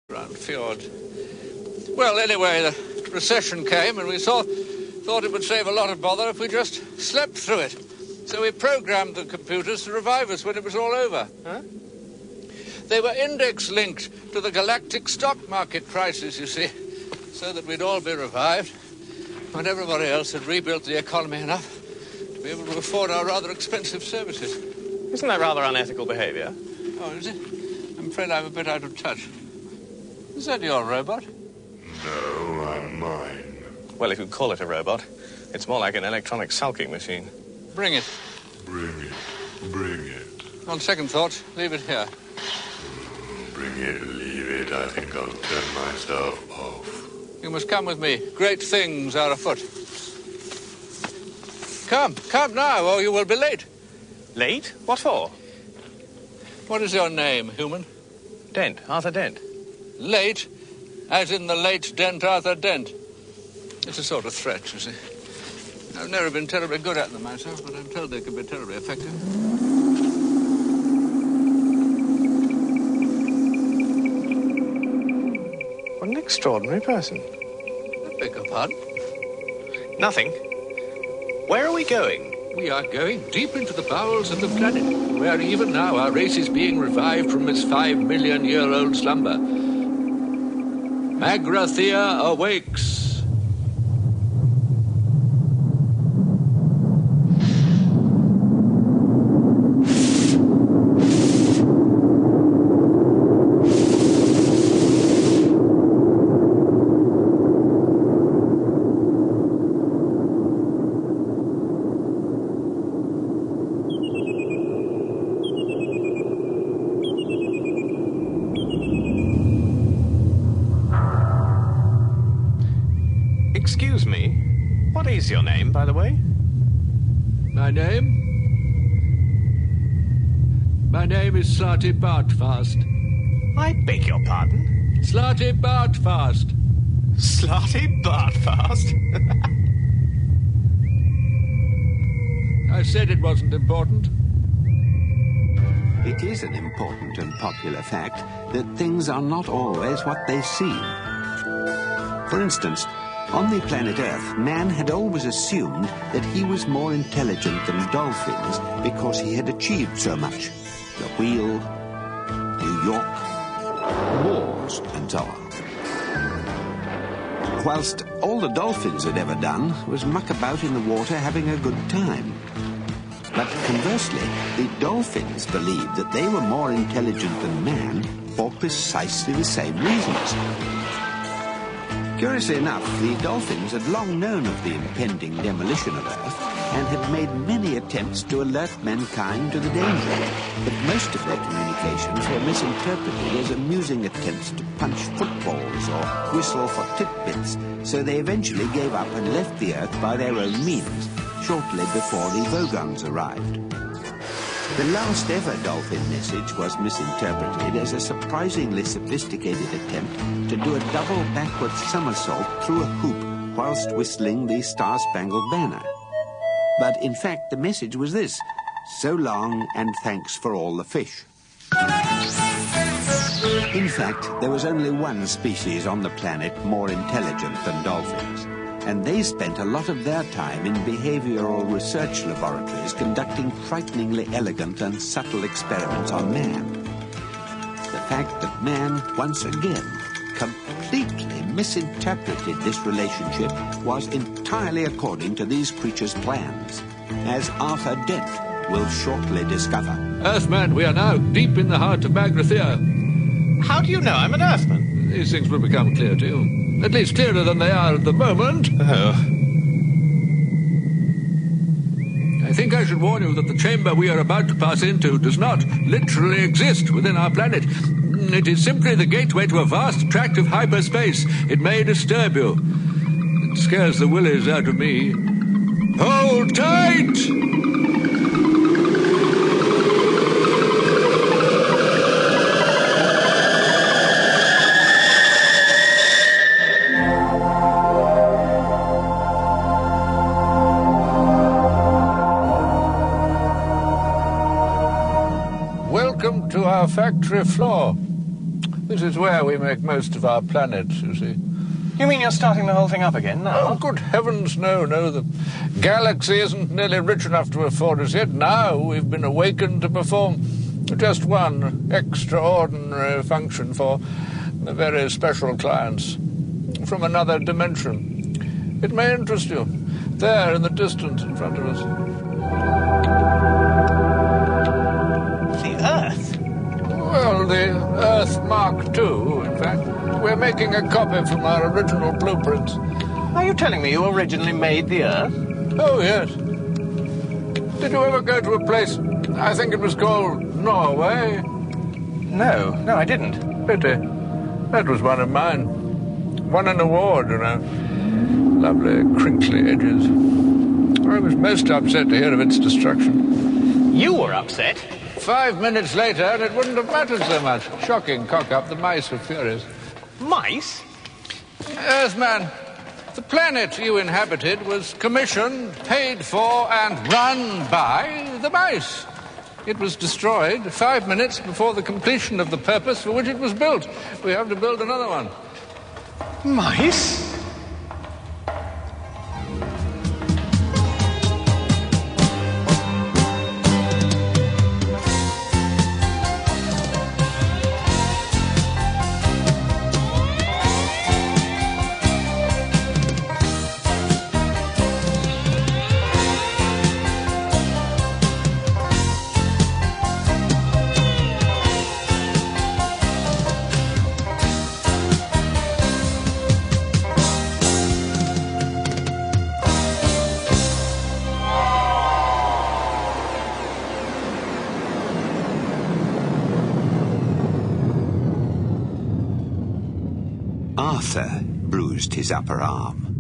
Round fjord. Well, anyway, the recession came and we thought it would save a lot of bother if we just slept through it. So we programmed the computers to revive us when it was all over. Huh? They were index-linked to the galactic stock market crisis, you see, so that we'd all be revived when everybody else had rebuilt the economy enough to be able to afford our rather expensive services. Isn't that rather unethical behaviour? Oh, is it? I'm afraid I'm a bit out of touch. Is that your robot? No, I'm mine. Well, if you call it a robot, it's more like an electronic sulking machine. Bring it. Bring it. Bring it. On second thought, leave it here. Bring it, leave it. I think I'll turn myself off. You must come with me. Great things are afoot. Come now, or you will be late. Late? What for? What is your name, human? Dent. Arthur Dent. Late, as in the late Dent Arthur Dent. It's a sort of threat, you see. I've never been terribly good at them myself, but I'm told they can be terribly effective. What an extraordinary person. I beg your pardon? Nothing. Where are we going? We are going deep into the bowels of the planet, where even now our race is being revived from its 5-million-year-old slumber. Magrathea awakes. Excuse me. What is your name, by the way? My name? My name is Slarty Bartfast. I beg your pardon? Slarty Bartfast. Slarty Bartfast? I said it wasn't important. It is an important and popular fact that things are not always what they seem. For instance, on the planet Earth, man had always assumed that he was more intelligent than dolphins because he had achieved so much. The wheel, New York, wars, and so on. Whilst all the dolphins had ever done was muck about in the water having a good time. But conversely, the dolphins believed that they were more intelligent than man for precisely the same reasons. Curiously enough, the dolphins had long known of the impending demolition of Earth and had made many attempts to alert mankind to the danger, but most of their communications were misinterpreted as amusing attempts to punch footballs or whistle for titbits, so they eventually gave up and left the Earth by their own means, shortly before the Vogons arrived. The last ever dolphin message was misinterpreted as a surprisingly sophisticated attempt to do a double backward somersault through a hoop whilst whistling the Star-Spangled Banner. But in fact, the message was this: so long and thanks for all the fish. In fact, there was only one species on the planet more intelligent than dolphins, and they spent a lot of their time in behavioral research laboratories conducting frighteningly elegant and subtle experiments on man. The fact that man, once again, completely misinterpreted this relationship was entirely according to these creatures' plans, as Arthur Dent will shortly discover. Earthman, we are now deep in the heart of Magrathea. How do you know I'm an Earthman? These things will become clear to you. At least clearer than they are at the moment. Oh. I think I should warn you that the chamber we are about to pass into does not literally exist within our planet. It is simply the gateway to a vast tract of hyperspace. It may disturb you. It scares the willies out of me. Hold tight! Welcome to our factory floor. We Mines is where we make most of our planet, you see. You mean you're starting the whole thing up again now? Oh, good heavens, no. The galaxy isn't nearly rich enough to afford us yet. Now we've been awakened to perform just one extraordinary function for very special clients from another dimension. It may interest you. There in the distance in front of us. The Earth? Well, the Earth Mark II, in fact. We're making a copy from our original blueprints. Are you telling me you originally made the Earth? Oh, yes. Did you ever go to a place, I think it was called Norway? No, I didn't. Pity. That was one of mine. Won an award, you know. Lovely, crinkly edges. I was most upset to hear of its destruction. You were upset? 5 minutes later, and it wouldn't have mattered so much. Shocking cock-up. The mice were furious. Mice? Earthman, the planet you inhabited was commissioned, paid for, and run by the mice. It was destroyed 5 minutes before the completion of the purpose for which it was built. We have to build another one. Mice? Arthur bruised his upper arm.